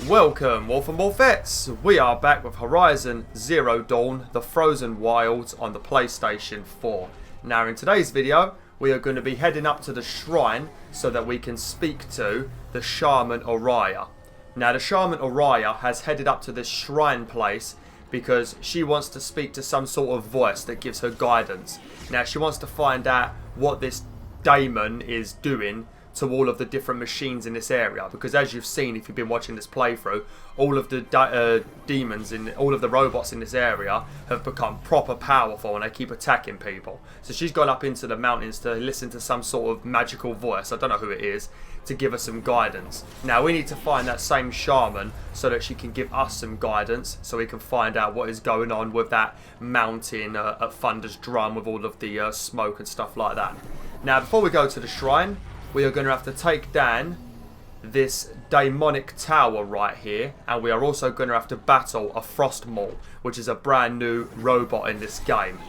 Welcome, Wolf and Wolfettes! We are back with Horizon Zero Dawn, the Frozen Wilds on the PlayStation 4. Now in today's video, we are going to be heading up to the shrine so that we can speak to the Shaman Oriah. Now the Shaman Oriah has headed up to this shrine place because she wants to speak to some sort of voice that gives her guidance. Now she wants to find out what this daemon is doing to all of the different machines in this area, because as you've seen if you've been watching this playthrough, all of the demons in all of the robots in this area have become proper powerful and they keep attacking people. So she's gone up into the mountains to listen to some sort of magical voice, I don't know who it is, to give us some guidance. Now we need to find that same shaman so that she can give us some guidance, so we can find out what is going on with that mountain at Thunder's Drum with all of the smoke and stuff like that. Now before we go to the shrine, we are going to have to take down this demonic tower right here, and we are also going to have to battle a Frostclaw, which is a brand new robot in this game.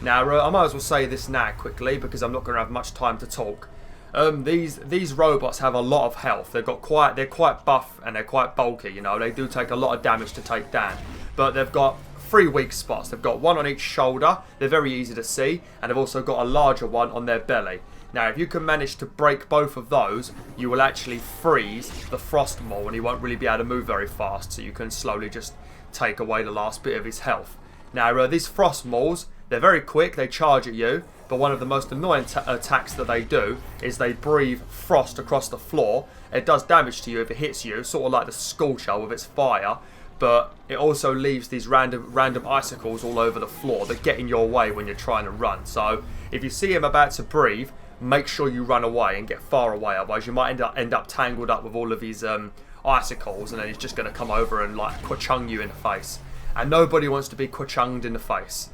Now I might as well say this now quickly because I'm not going to have much time to talk. These robots have a lot of health. They're quite buff and they're quite bulky. You know, they do take a lot of damage to take down, but they've got 3 weak spots. They've got one on each shoulder. They're very easy to see, and they've also got a larger one on their belly. Now, if you can manage to break both of those, you will actually freeze the Frostclaw and he won't really be able to move very fast, so you can slowly just take away the last bit of his health. Now, these Frostclaws, they're very quick, they charge at you, but one of the most annoying attacks that they do is they breathe frost across the floor. It does damage to you if it hits you, sort of like the Scorcher with its fire, but it also leaves these random icicles all over the floor that get in your way when you're trying to run. So, if you see him about to breathe, make sure you run away and get far away, otherwise you might end up tangled up with all of these icicles, and then he's just going to come over and like kwachung you in the face. And nobody wants to be kwachunged in the face.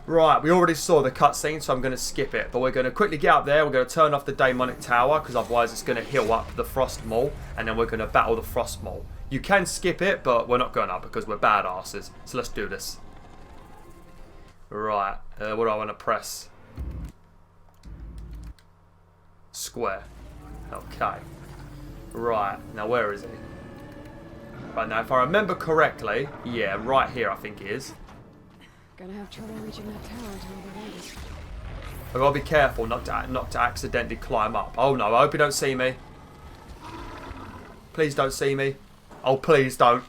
Right, we already saw the cutscene, so I'm going to skip it. But we're going to quickly get up there, we're going to turn off the demonic tower, because otherwise it's going to heal up the Frostclaw, and then we're going to battle the Frostclaw. You can skip it, but we're not going to because we're badasses. So let's do this. Right, what do I want to press? Square. Okay. Right, now where is he? Right, now if I remember correctly, yeah, right here I think he is. Gonna have trouble reaching that tower until we're ready. I've got to be careful not to accidentally climb up. Oh no, I hope you don't see me. Please don't see me. Oh, please don't.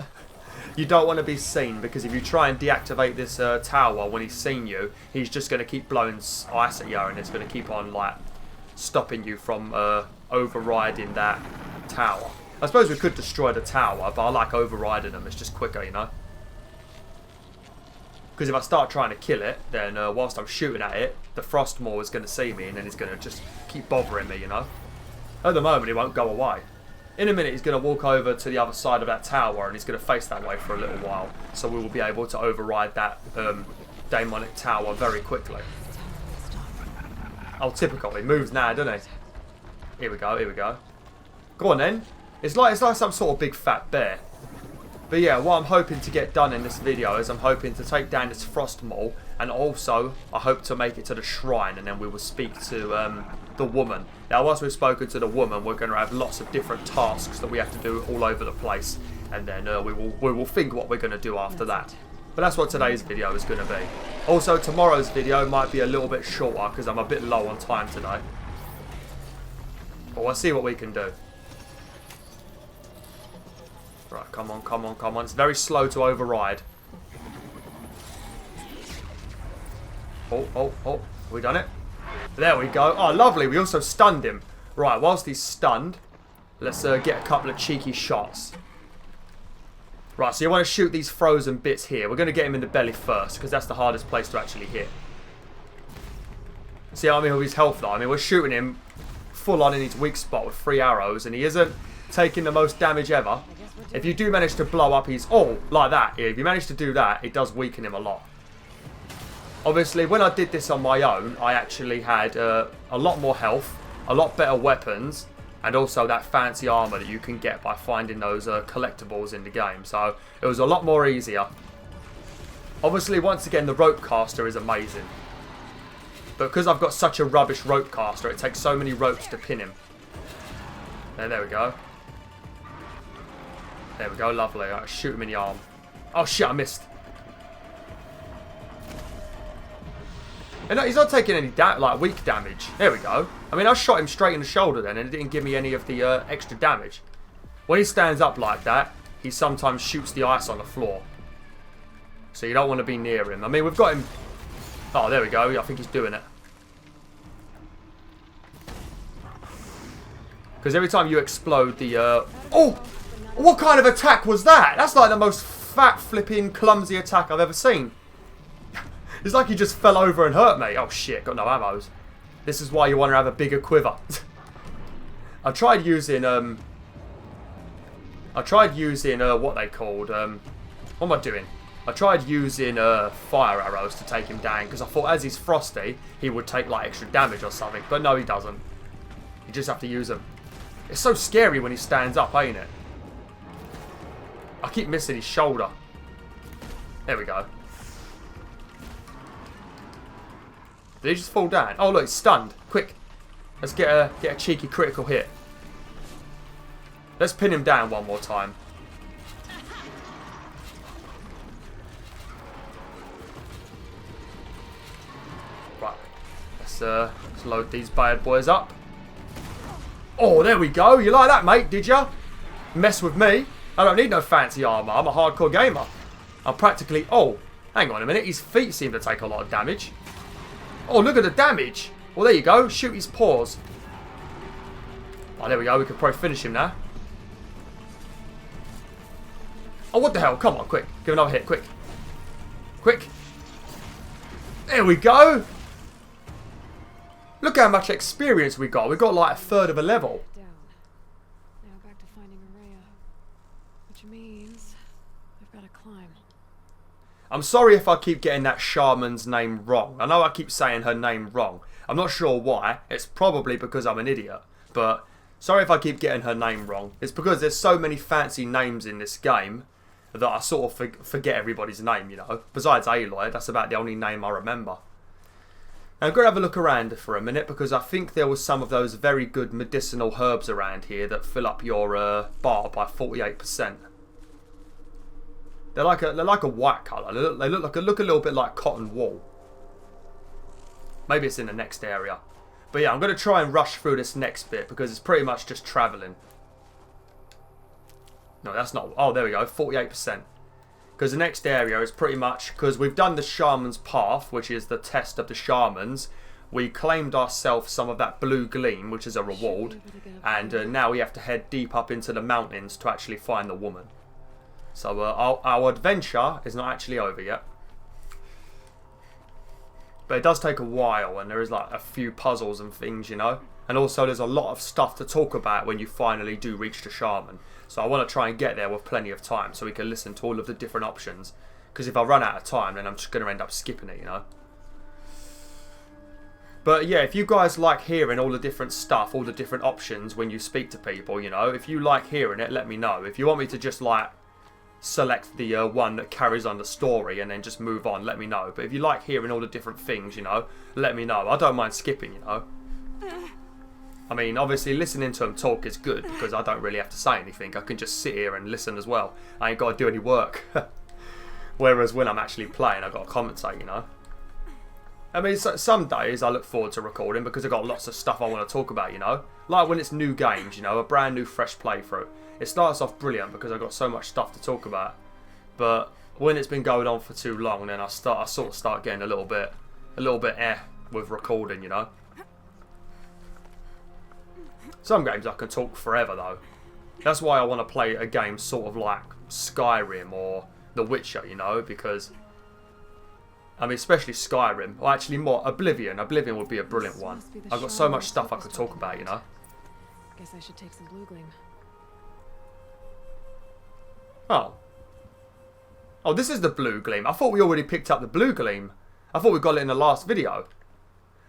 You don't want to be seen, because if you try and deactivate this tower when he's seen you, he's just going to keep blowing ice at you, and it's going to keep on like stopping you from overriding that tower. I suppose we could destroy the tower, but I like overriding them. It's just quicker, you know. Because if I start trying to kill it, then whilst I'm shooting at it, the Frostclaw is going to see me, and then he's going to just keep bothering me, you know. At the moment, he won't go away. In a minute, he's going to walk over to the other side of that tower, and he's going to face that way for a little while. So we will be able to override that demonic tower very quickly. Oh, typical. He moves now, doesn't he? Here we go, here we go. Go on then. It's like some sort of big fat bear. But yeah, what I'm hoping to get done in this video is I'm hoping to take down this Frostclaw, and also I hope to make it to the shrine, and then we will speak to the woman. Now once we've spoken to the woman, we're going to have lots of different tasks that we have to do all over the place, and then we will think what we're going to do after that. But that's what today's video is going to be. Also, tomorrow's video might be a little bit shorter because I'm a bit low on time today. But we'll see what we can do. Right, come on, come on, come on. It's very slow to override. Oh. Have we done it? There we go. Oh, lovely. We also stunned him. Right, whilst he's stunned, let's get a couple of cheeky shots. Right, so you want to shoot these frozen bits here. We're going to get him in the belly first, because that's the hardest place to actually hit. See what I mean with his health though? I mean, we're shooting him full on in his weak spot with 3 arrows, and he isn't taking the most damage ever. If you do manage to blow up his... Oh, like that. If you manage to do that, it does weaken him a lot. Obviously, when I did this on my own, I actually had a lot more health, a lot better weapons, and also that fancy armor that you can get by finding those collectibles in the game. So it was a lot more easier. Obviously, once again, the rope caster is amazing. But because I've got such a rubbish rope caster, it takes so many ropes to pin him. There we go. There we go, lovely. Right, shoot him in the arm. Oh shit, I missed. And he's not taking any weak damage. There we go. I mean, I shot him straight in the shoulder then, and it didn't give me any of the extra damage. When he stands up like that, he sometimes shoots the ice on the floor. So you don't want to be near him. I mean, we've got him... Oh, there we go. I think he's doing it. Because every time you explode the... Oh! What kind of attack was that? That's like the most fat, flipping, clumsy attack I've ever seen. It's like he just fell over and hurt me. Oh shit, got no ammos. This is why you want to have a bigger quiver. I tried using what they called what am I doing? I tried using fire arrows to take him down because I thought as he's frosty he would take like extra damage or something, but no, he doesn't. You just have to use them. It's so scary when he stands up, ain't it? I keep missing his shoulder. There we go. Did he just fall down? Oh look, he's stunned. Quick. Let's get a cheeky critical hit. Let's pin him down one more time. Right. Let's load these bad boys up. Oh, there we go. You like that, mate, did ya? Mess with me. I don't need no fancy armor. I'm a hardcore gamer. I'm practically... Oh, hang on a minute. His feet seem to take a lot of damage. Oh, look at the damage. Well, there you go. Shoot his paws. Oh, there we go. We can probably finish him now. Oh, what the hell? Come on, quick. Give another hit, quick. Quick. There we go. Look how much experience we got. We got like a third of a level. Down. Now back to finding Araya. Which means I've got to climb. I'm sorry if I keep getting that shaman's name wrong. I know I keep saying her name wrong. I'm not sure why. It's probably because I'm an idiot. But sorry if I keep getting her name wrong. It's because there's so many fancy names in this game that I sort of forget everybody's name, you know. Besides Aloy, that's about the only name I remember. Now, I'm going to have a look around for a minute because I think there was some of those very good medicinal herbs around here that fill up your bar by 48%. They're like a white colour. They look a little bit like cotton wool. Maybe it's in the next area. But yeah, I'm going to try and rush through this next bit because it's pretty much just travelling. No, that's not... Oh, there we go. 48%. Because the next area is pretty much... Because we've done the Shaman's Path, which is the test of the Shamans. We claimed ourselves some of that blue gleam, which is a reward. And now we have to head deep up into the mountains to actually find the woman. So our adventure is not actually over yet. But it does take a while, and there is like a few puzzles and things, you know. And also there's a lot of stuff to talk about when you finally do reach the shaman. So I want to try and get there with plenty of time so we can listen to all of the different options. Because if I run out of time, then I'm just going to end up skipping it, you know. But yeah, if you guys like hearing all the different stuff, all the different options when you speak to people, you know. If you like hearing it, let me know. If you want me to just like select the one that carries on the story and then just move on, let me know. But if you like hearing all the different things, you know, let me know. I don't mind skipping, you know. I mean, obviously listening to them talk is good because I don't really have to say anything. I can just sit here and listen as well. I ain't got to do any work. Whereas when I'm actually playing, I've got to commentate, you know. I mean, some days I look forward to recording because I've got lots of stuff I want to talk about, you know. Like when it's new games, you know, a brand new fresh playthrough. It starts off brilliant because I've got so much stuff to talk about. But when it's been going on for too long, then I sort of start getting a little bit with recording, you know. Some games I can talk forever though. That's why I want to play a game sort of like Skyrim or The Witcher, you know, because I mean, especially Skyrim, or actually more Oblivion. Oblivion would be a brilliant one. I've got so much stuff I could talk about, you know. Guess I should take some blue gleam. Oh, this is the blue gleam. I thought we already picked up the blue gleam. I thought we got it in the last video.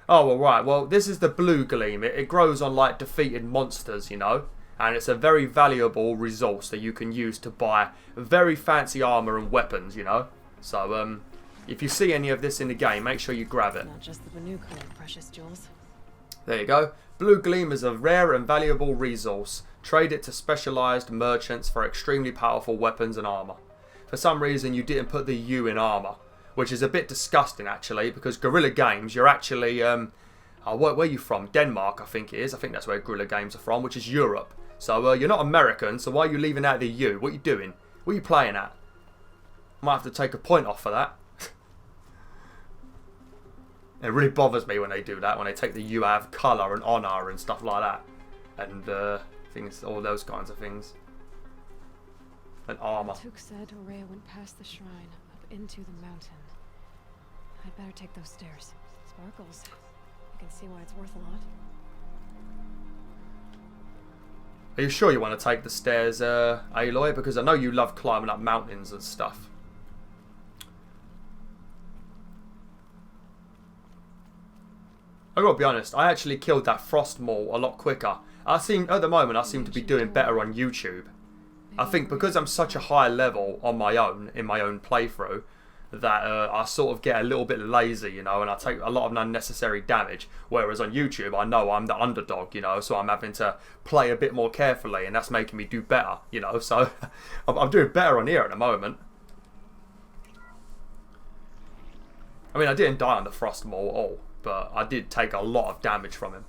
Oh, well, right. Well, this is the blue gleam. It grows on, like, defeated monsters, you know. And it's a very valuable resource that you can use to buy very fancy armor and weapons, you know. So, if you see any of this in the game, make sure you grab it. Not just the Banuka, precious jewels. There you go. Blue gleam is a rare and valuable resource. Trade it to specialized merchants for extremely powerful weapons and armor. For some reason, you didn't put the U in armor, which is a bit disgusting, actually, because Guerrilla Games, you're actually... where are you from? Denmark, I think it is. I think that's where Guerrilla Games are from, which is Europe. So you're not American, so why are you leaving out the U? What are you doing? What are you playing at? Might have to take a point off for that. It really bothers me when they do that, when they take the U out of colour and honour and stuff like that. And things, all those kinds of things. And armour. Took said Aurea went past the shrine, up into the mountain. I'd better take those stairs. Sparkles. You can see why it's worth a lot. Are you sure you want to take the stairs, Aloy? Because I know you love climbing up mountains and stuff. I gotta be honest, I actually killed that frost mole a lot quicker. At the moment, I seem to be doing better on YouTube. I think because I'm such a high level on my own, in my own playthrough, that I sort of get a little bit lazy, you know, and I take a lot of unnecessary damage. Whereas on YouTube, I know I'm the underdog, you know, so I'm having to play a bit more carefully, and that's making me do better, you know, so I'm doing better on here at the moment. I mean, I didn't die on the frost mole at all, but I did take a lot of damage from him.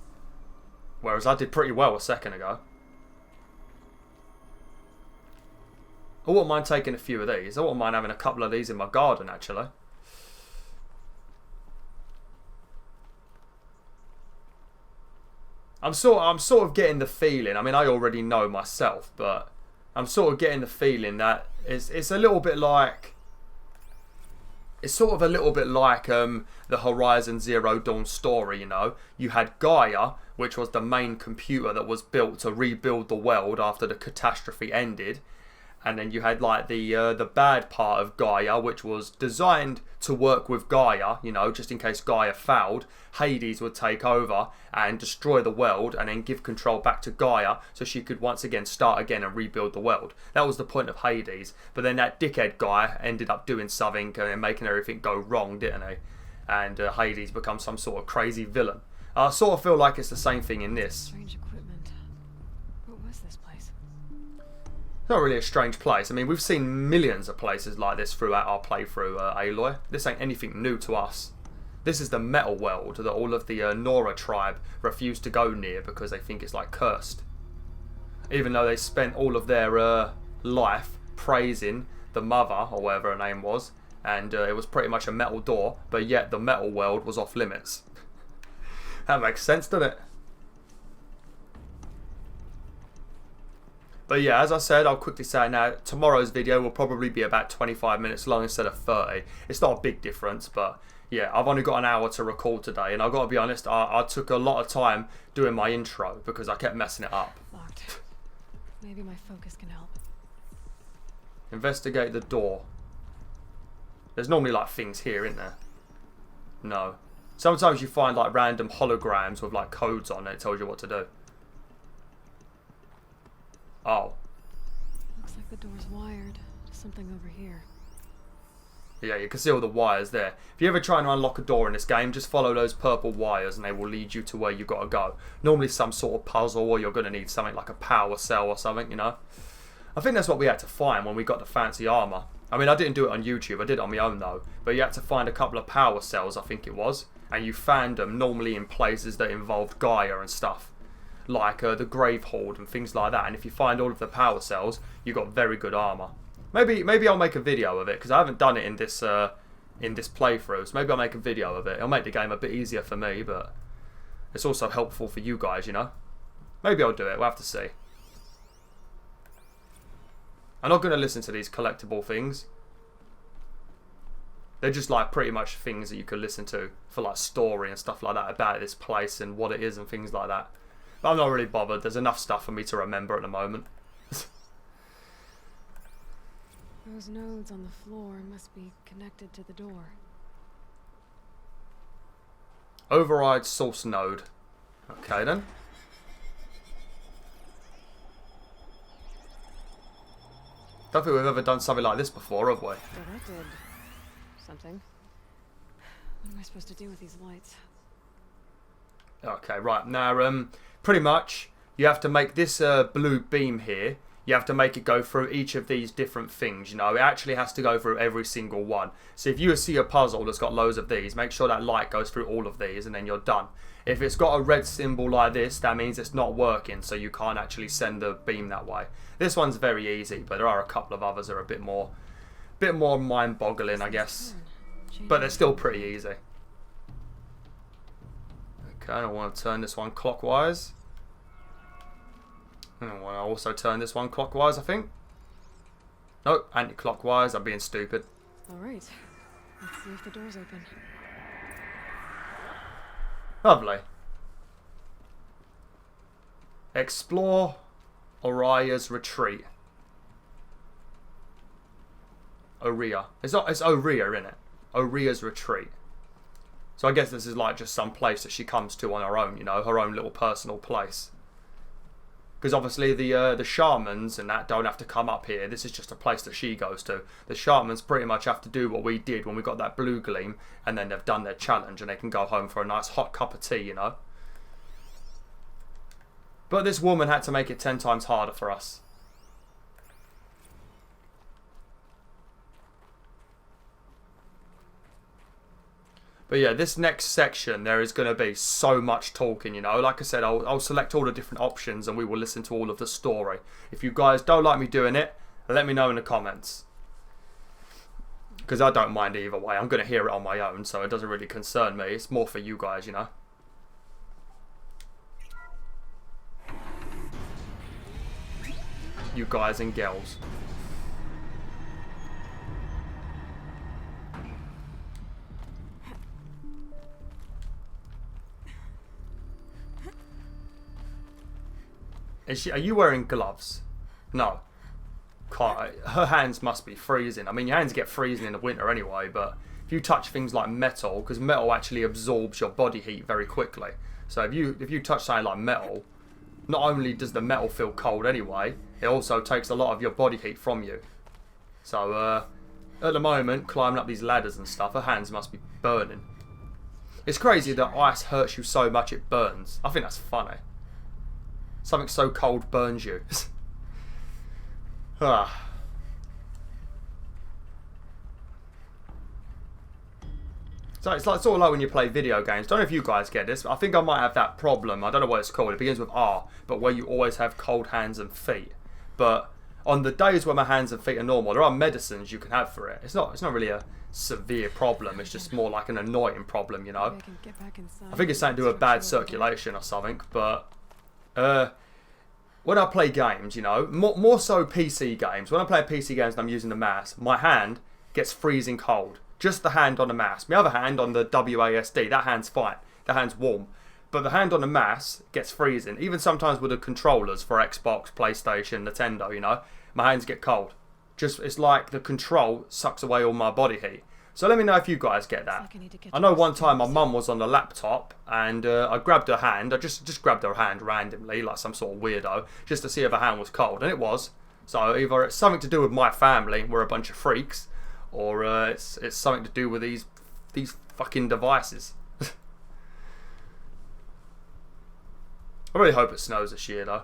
Whereas I did pretty well a second ago. I wouldn't mind taking a few of these. I wouldn't mind having a couple of these in my garden, actually. I'm sort of getting the feeling, I mean, I already know myself, but I'm sort of getting the feeling that it's a little bit like... It's sort of a little bit like the Horizon Zero Dawn story, you know. You had Gaia, which was the main computer that was built to rebuild the world after the catastrophe ended. And then you had like the bad part of Gaia, which was designed to work with Gaia, you know, just in case Gaia failed. Hades would take over and destroy the world and then give control back to Gaia so she could once again start again and rebuild the world. That was the point of Hades. But then that dickhead guy ended up doing something and making everything go wrong, didn't he? And Hades becomes some sort of crazy villain. I sort of feel like it's the same thing in this. Strange equipment. What was this place? It's not really a strange place. I mean, we've seen millions of places like this throughout our playthrough, Aloy. This ain't anything new to us. This is the metal world that all of the Nora tribe refuse to go near because they think it's like cursed. Even though they spent all of their life praising the mother, or whatever her name was, and it was pretty much a metal door, but yet the metal world was off limits. That makes sense, doesn't it? But yeah, as I said, I'll quickly say now, tomorrow's video will probably be about 25 minutes long instead of 30. It's not a big difference, but yeah, I've only got an hour to record today, and I've got to be honest, I took a lot of time doing my intro because I kept messing it up. Locked. Maybe my focus can help. Investigate the door. There's normally like things here, isn't there? No. Sometimes you find like random holograms with like codes on it. It tells you what to do. Oh. Looks like the door's wired to something over here. Yeah, you can see all the wires there. If you ever try to unlock a door in this game, just follow those purple wires and they will lead you to where you got to go. Normally some sort of puzzle, or you're going to need something like a power cell or something, you know. I think that's what we had to find when we got the fancy armor. I mean, I didn't do it on YouTube, I did it on my own though. But you had to find a couple of power cells, I think it was. And you found them normally in places that involved Gaia and stuff. Like the Grave Horde and things like that. And if you find all of the power cells, you got very good armor. Maybe I'll make a video of it, because I haven't done it in this playthrough. So maybe I'll make a video of it. It'll make the game a bit easier for me, but it's also helpful for you guys, you know. Maybe I'll do it. We'll have to see. I'm not going to listen to these collectible things. They're just like pretty much things that you could listen to for like story and stuff like that about this place and what it is and things like that. But I'm not really bothered. There's enough stuff for me to remember at the moment. Those nodes on the floor must be connected to the door. Override source node. Okay then. Don't think we've ever done something like this before, have we? Well, that did something. What am I supposed to do with these lights? Okay, right. Now, pretty much, you have to make this blue beam here. You have to make it go through each of these different things, you know. It actually has to go through every single one. So if you see a puzzle that's got loads of these, make sure that light goes through all of these and then you're done. If it's got a red symbol like this, that means it's not working, so you can't actually send the beam that way. This one's very easy, but there are a couple of others that are a bit more mind-boggling, I guess. But they're still pretty easy. Okay, I want to turn this one clockwise. I want to also turn this one clockwise, I think. Nope, anti-clockwise. I'm being stupid. Alright. Let's see if the door's open. Lovely. Explore Oria's retreat. Oria. It's Oria, isn't it? Oria's retreat. So I guess this is like just some place that she comes to on her own, you know, her own little personal place. Because obviously the shamans and that don't have to come up here. This is just a place that she goes to. The shamans pretty much have to do what we did when we got that blue gleam, and then they've done their challenge and they can go home for a nice hot cup of tea, you know. But this woman had to make it 10 times harder for us. But yeah, this next section, there is going to be so much talking, you know. Like I said, I'll select all the different options and we will listen to all of the story. If you guys don't like me doing it, let me know in the comments. Because I don't mind either way. I'm going to hear it on my own, so it doesn't really concern me. It's more for you guys, you know. You guys and girls. Are you wearing gloves? No. Her hands must be freezing. I mean, your hands get freezing in the winter anyway, but if you touch things like metal, because metal actually absorbs your body heat very quickly. So if you touch something like metal, not only does the metal feel cold anyway, it also takes a lot of your body heat from you. So at the moment, climbing up these ladders and stuff, her hands must be burning. It's crazy that ice hurts you so much it burns. I think that's funny. Something so cold burns you. Ah. So it's like sort of like when you play video games. Don't know if you guys get this, but I think I might have that problem. I don't know what it's called. It begins with R, but where you always have cold hands and feet. But on the days where my hands and feet are normal, there are medicines you can have for it. It's not really a severe problem. It's just more like an annoying problem, you know. I think it's something to do with bad circulation or something, but when I play games, you know, more so PC games, when I play PC games and I'm using the mouse, my hand gets freezing cold. Just the hand on the mouse. My other hand on the WASD, that hand's fine. That hand's warm. But the hand on the mouse gets freezing. Even sometimes with the controllers for Xbox, PlayStation, Nintendo, you know, my hands get cold. Just, it's like the control sucks away all my body heat. So let me know if you guys get that. I know one time my mum was on the laptop and I grabbed her hand. I just grabbed her hand randomly, like some sort of weirdo, just to see if her hand was cold. And it was. So either it's something to do with my family, we're a bunch of freaks, or it's something to do with these fucking devices. I really hope it snows this year, though.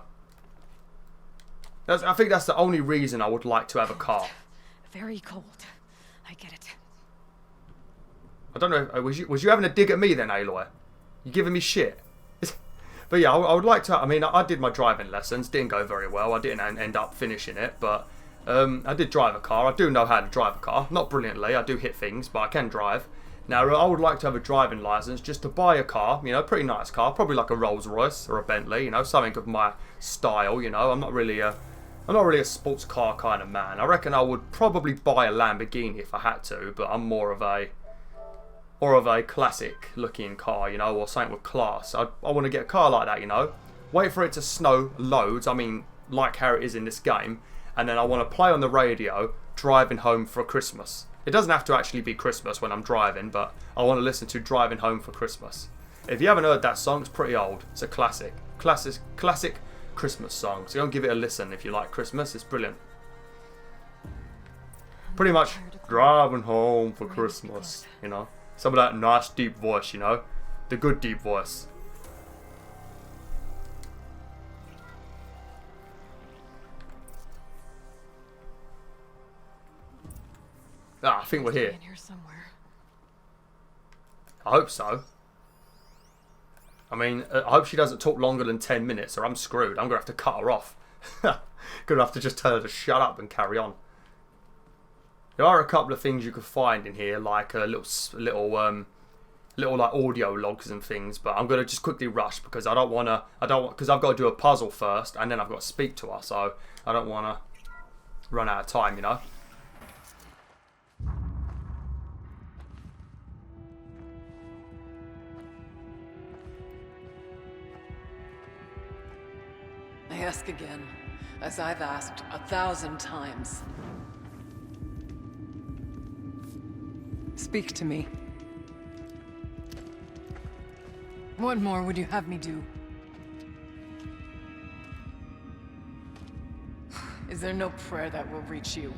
I think that's the only reason I would like to have a car. Very cold. I get it. I don't know. Was you having a dig at me then, Aloy? You giving me shit? But yeah, I would like to. I mean, I did my driving lessons. Didn't go very well. I didn't end up finishing it, but I did drive a car. I do know how to drive a car. Not brilliantly. I do hit things, but I can drive. Now, I would like to have a driving license just to buy a car. You know, pretty nice car, probably like a Rolls Royce or a Bentley. You know, something of my style. You know, I'm not really a sports car kind of man. I reckon I would probably buy a Lamborghini if I had to, but I'm more of a classic looking car, you know, or something with class. I want to get a car like that, you know. Wait for it to snow loads, I mean, like how it is in this game, and then I want to play on the radio, driving home for Christmas. It doesn't have to actually be Christmas when I'm driving, but I want to listen to Driving Home for Christmas. If you haven't heard that song, it's pretty old. It's a classic Christmas song. So go and give it a listen if you like Christmas. It's brilliant. Pretty much driving home for Christmas, you know. Some of that nice deep voice, you know. The good deep voice. Ah, I think we're here. In here somewhere. I hope so. I mean, I hope she doesn't talk longer than 10 minutes or I'm screwed. I'm going to have to cut her off. Going to have to just tell her to shut up and carry on. There are a couple of things you could find in here, like little like audio logs and things, but I'm going to just quickly rush because because I've got to do a puzzle first and then I've got to speak to her, so I don't want to run out of time, you know. I ask again, as I've asked 1,000 times. Speak to me. What more would you have me do? Is there no prayer that will reach you?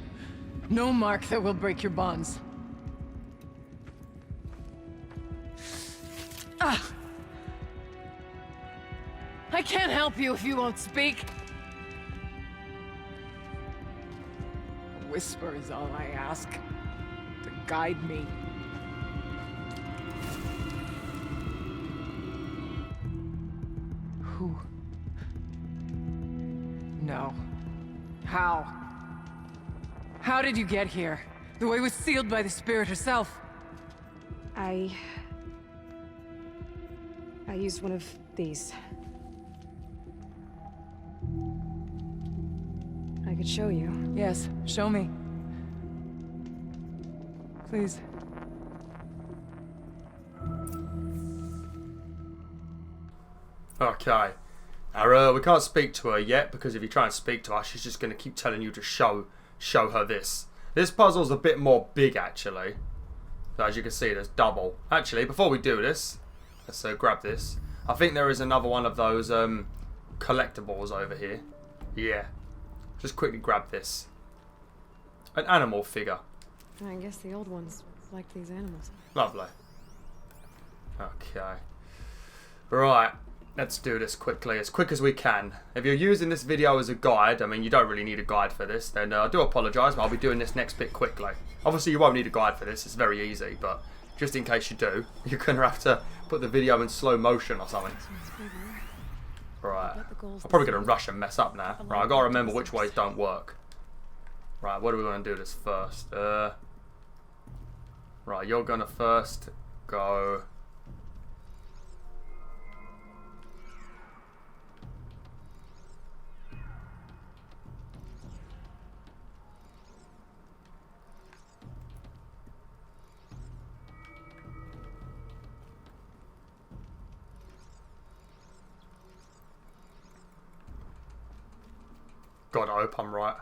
No mark that will break your bonds? Ah! I can't help you if you won't speak. A whisper is all I ask. To guide me. Who? No. How? How did you get here? The way was sealed by the spirit herself. I used one of these. I could show you. Yes, show me. Please. Okay. Now, we can't speak to her yet because if you try and speak to her, she's just going to keep telling you to show her this. This puzzle's a bit more big, actually. So as you can see, there's double. Actually, before we do this, let's grab this. I think there is another one of those collectibles over here. Yeah. Just quickly grab this. An animal figure. I guess the old ones liked these animals. Lovely. Okay. Right. Let's do this quickly, as quick as we can. If you're using this video as a guide, I mean, you don't really need a guide for this, then I do apologise, but I'll be doing this next bit quickly. Obviously, you won't need a guide for this, it's very easy, but just in case you do, you're going to have to put the video in slow motion or something. Right. I'm probably going to rush and mess up now. Right, I've got to remember which ways don't work. Right, what are we going to do this first? Right, you're going to first go... God, I hope I'm right.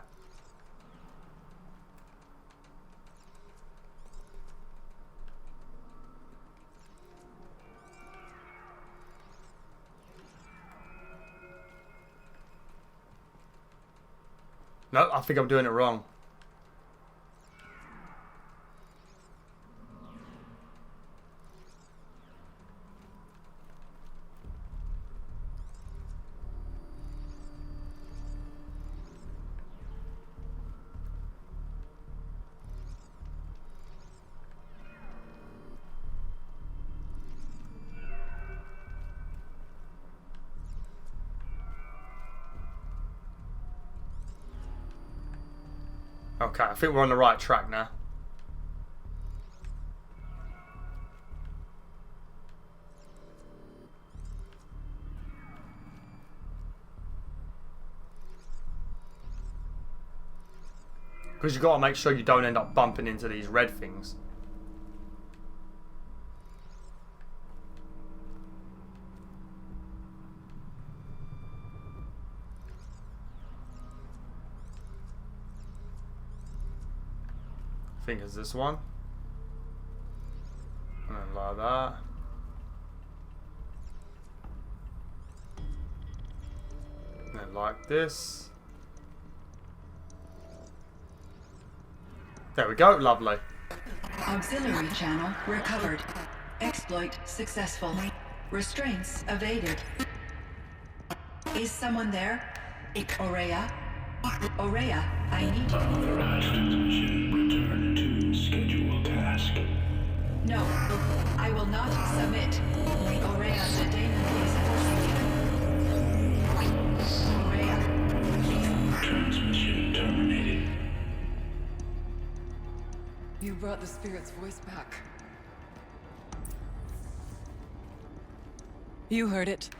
No, I think I'm doing it wrong. Okay, I think we're on the right track now. Because you've got to make sure you don't end up bumping into these red things. I think it's this one. And then like that. And then like this. There we go, lovely. Auxiliary channel recovered. Exploit successful. Restraints evaded. Is someone there? Aurea? Aurea, I need you. Authorized transmission. Return to scheduled task. No, I will not submit. Aurea, the daemon is forcing you. Aurea, please. Transmission terminated. You brought the spirit's voice back. You heard it.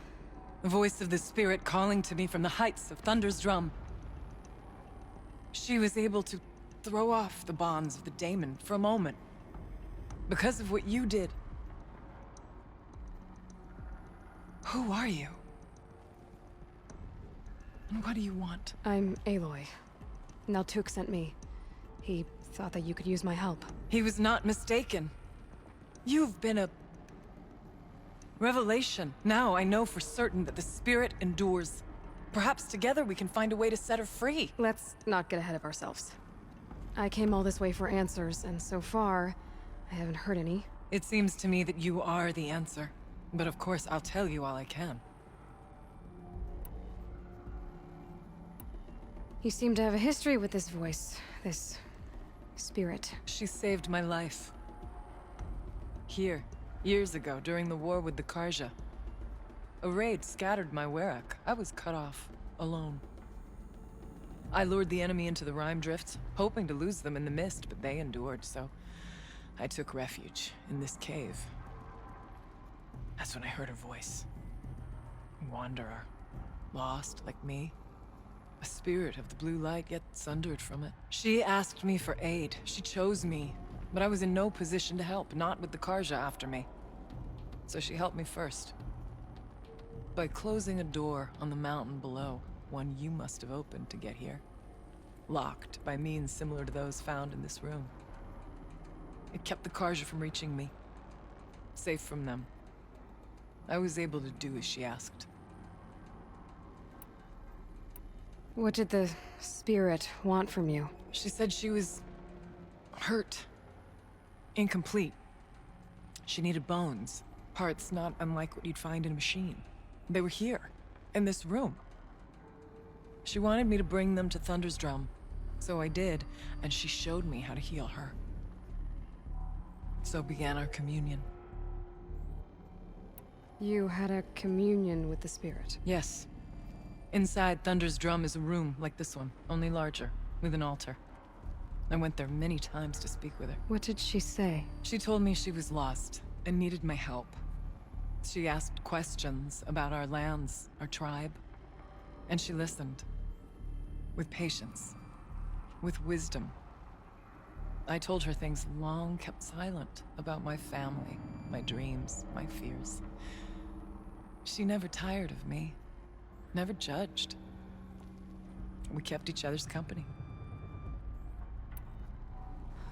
The voice of the spirit calling to me from the heights of Thunder's drum. She was able to throw off the bonds of the daemon for a moment. Because of what you did. Who are you? And what do you want? I'm Aloy. Naltuk sent me. He thought that you could use my help. He was not mistaken. You've been a revelation. Now I know for certain that the spirit endures. Perhaps together we can find a way to set her free. Let's not get ahead of ourselves. I came all this way for answers, and so far, I haven't heard any. It seems to me that you are the answer. But of course, I'll tell you all I can. You seem to have a history with this voice, this spirit. She saved my life. Here, years ago, during the war with the Karja. A raid scattered my Werak. I was cut off, alone. I lured the enemy into the Rime Drifts, hoping to lose them in the mist, but they endured, so I took refuge in this cave. That's when I heard her voice. A wanderer, lost like me. A spirit of the blue light, yet sundered from it. She asked me for aid. She chose me, but I was in no position to help, not with the Karja after me. So she helped me first. By closing a door on the mountain below, one you must have opened to get here. Locked by means similar to those found in this room. It kept the Karja from reaching me. Safe from them. I was able to do as she asked. What did the spirit want from you? She said she was hurt. Incomplete. She needed bones. Parts not unlike what you'd find in a machine. They were here, in this room. She wanted me to bring them to Thunder's drum. So I did, and she showed me how to heal her. So began our communion. You had a communion with the spirit. Yes. Inside Thunder's drum is a room like this one, only larger, with an altar. I went there many times to speak with her. What did she say? She told me she was lost and needed my help. She asked questions about our lands, our tribe, and she listened. With patience. With wisdom. I told her things long kept silent about my family, my dreams, my fears. She never tired of me. Never judged. We kept each other's company.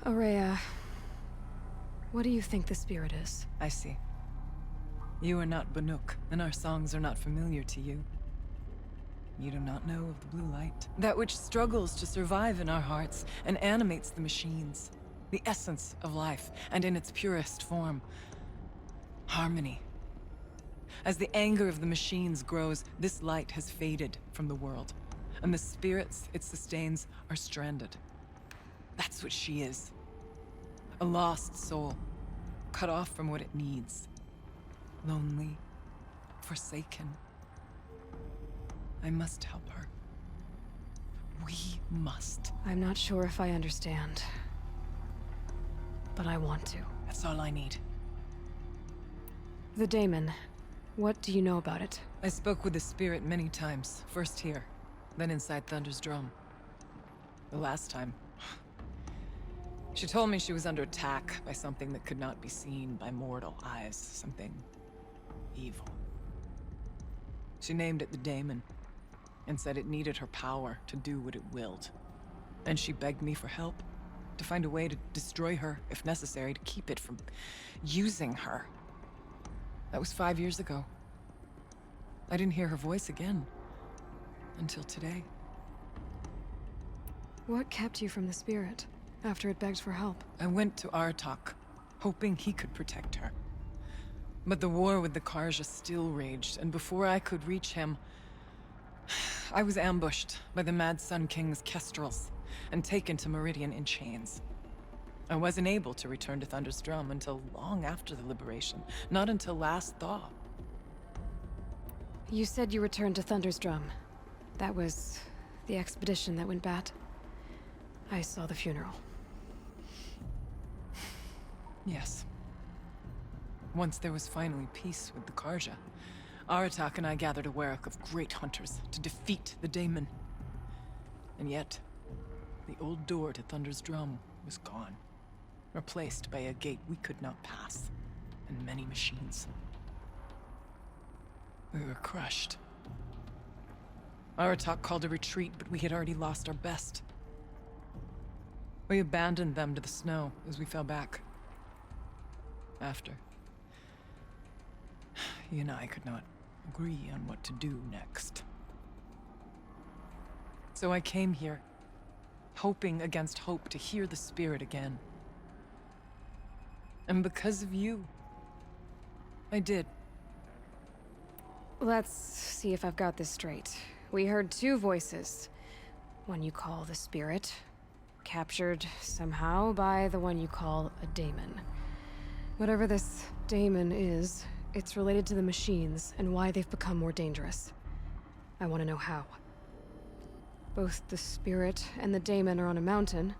Aurea, what do you think the spirit is? I see. You are not Banuk, and our songs are not familiar to you. You do not know of the blue light. That which struggles to survive in our hearts and animates the machines. The essence of life, and in its purest form. Harmony. As the anger of the machines grows, this light has faded from the world. And the spirits it sustains are stranded. That's what she is. A lost soul. Cut off from what it needs. Lonely. Forsaken. I must help her. We must. I'm not sure if I understand. But I want to. That's all I need. The daemon. What do you know about it? I spoke with the spirit many times. First here, then inside Thunder's drum. The last time... She told me she was under attack by something that could not be seen by mortal eyes. Something... evil. She named it the daemon, and said it needed her power to do what it willed. And she begged me for help, to find a way to destroy her, if necessary, to keep it from using her. That was 5 years ago. I didn't hear her voice again. Until today. What kept you from the spirit, after it begged for help? I went to Artok, hoping he could protect her. But the war with the Karja still raged, and before I could reach him... I was ambushed by the Mad Sun King's kestrels and taken to Meridian in chains. I wasn't able to return to Thunder's Drum until long after the liberation, not until last thaw. You said you returned to Thunder's Drum. That was the expedition that went bad. I saw the funeral. Yes. Once there was finally peace with the Karja, Aratak and I gathered a Werek of great hunters to defeat the Daemon. And yet, the old door to Thunder's Drum was gone, replaced by a gate we could not pass, and many machines. We were crushed. Aratak called a retreat, but we had already lost our best. We abandoned them to the snow as we fell back. After, he and I could not agree on what to do next. So I came here, hoping against hope to hear the spirit again. And because of you, I did. Let's see if I've got this straight. We heard two voices. One you call the spirit, captured somehow by the one you call a daemon. Whatever this daemon is, it's related to the machines and why they've become more dangerous. I want to know how. Both the spirit and the daemon are on a mountain,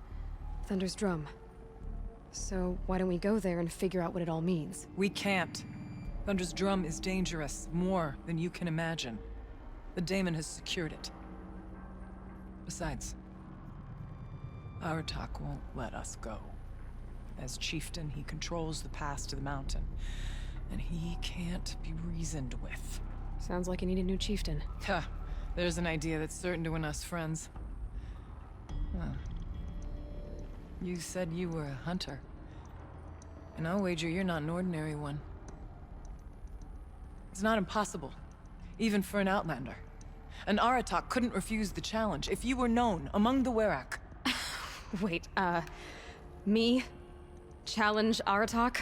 Thunder's Drum. So why don't we go there and figure out what it all means? We can't. Thunder's Drum is dangerous, more than you can imagine. The daemon has secured it. Besides, Aratak won't let us go. As chieftain, he controls the pass to the mountain, and he can't be reasoned with. Sounds like you need a new chieftain. Ha! There's an idea that's certain to win us friends. Huh. You said you were a hunter. And I'll wager you're not an ordinary one. It's not impossible, even for an outlander. An Aratak couldn't refuse the challenge if you were known among the Werek. Wait, me? Challenge Aratak?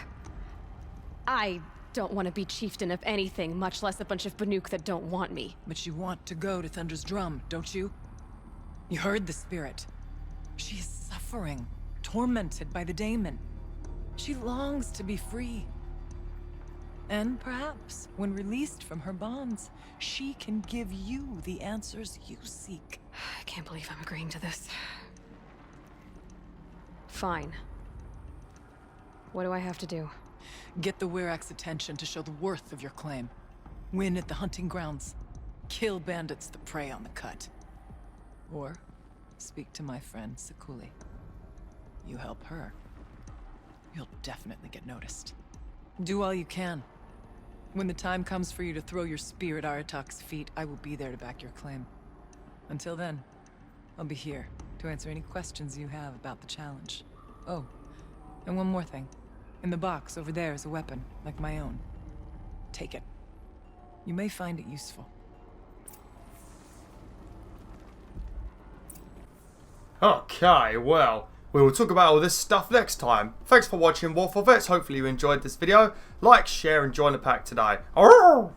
I don't want to be chieftain of anything, much less a bunch of Banuk that don't want me. But you want to go to Thunder's Drum, don't you? You heard the spirit. She is suffering, tormented by the daemon. She longs to be free. And perhaps, when released from her bonds, she can give you the answers you seek. I can't believe I'm agreeing to this. Fine. What do I have to do? Get the Werek's attention to show the worth of your claim. Win at the hunting grounds. Kill bandits that prey on the cut. Or speak to my friend Sekuli. You help her, you'll definitely get noticed. Do all you can. When the time comes for you to throw your spear at Aratak's feet, I will be there to back your claim. Until then, I'll be here to answer any questions you have about the challenge. Oh, and one more thing. In the box over there is a weapon, like my own. Take it. You may find it useful. Okay, well, we will talk about all this stuff next time. Thanks for watching, Wolf of Vets. Hopefully you enjoyed this video. Like, share, and join the pack today. Arrgh!